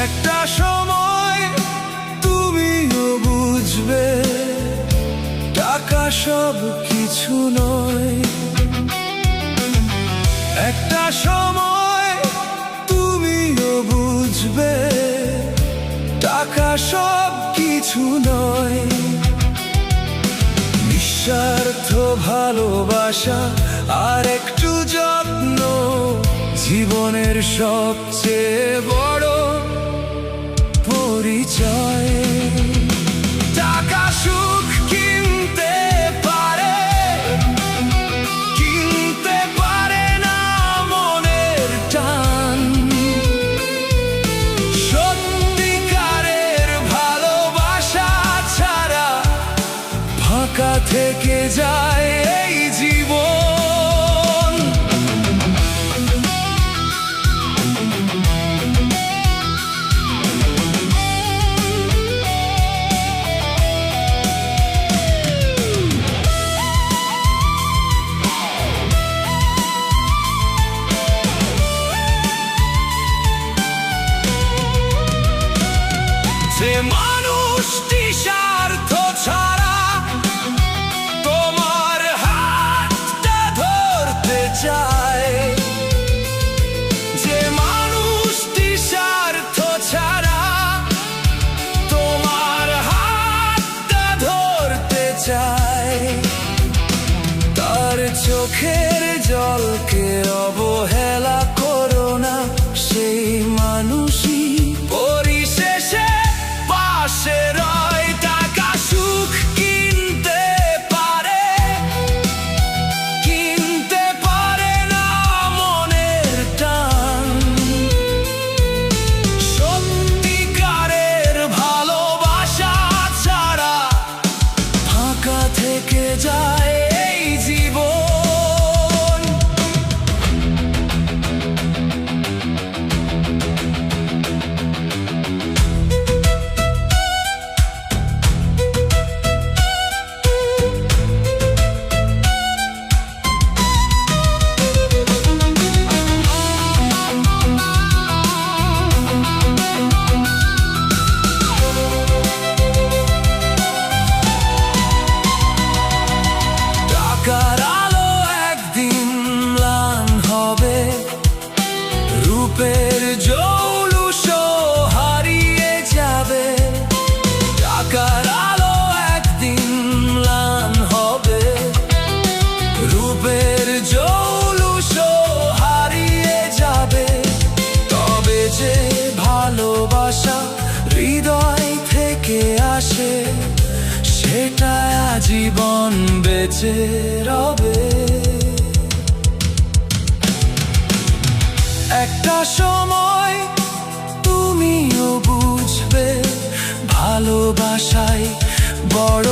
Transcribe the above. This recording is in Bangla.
একটা সময় তুমিও বুঝবে টাকা সব কিছু নয়। একটা সময় তুমিও বুঝবে টাকা সব কিছু নয়। নিঃস্বার্থ ভালোবাসা আর একটু যত্ন জীবনের সবচেয়ে বড় পরিচয়। টাকা সুখ কিনতে পারে, কিনতে পারে না মনের টান। সত্যিকারের ভালোবাসা ছাড়া ফাঁকা থেকে যায় এই জীবন। যে মানুষটি স্বার্থ ছাড়া তোমার হাতটা ধরতে চায়, যে মানুষটি স্বার্থ ছাড়া তোমার হাতটা ধরতে চায়, তার চোখের জলকে অবহেলা করো না। সেই মানুষই পরিশেষে পাশে রয়। টাকা সুখ কিনতে পারে, কিনতে পারে না মনের টান। সত্যিকারের ভালোবাসা ছাড়া ফাঁকা থেকে যায় এই জীবন। টাকার আলো একদিন ম্লান হবে, রূপের জৌলুসও হারিয়ে যাবে। টাকার আলো একদিন ম্লান হবে, রূপের জৌলুসও হারিয়ে যাবে। তবে যে ভালোবাসা হৃদয় থেকে আসে সেটা আজীবন বেঁচে রবে। একটা সময় তুমিও বুঝবে ভালোবাসায় বড়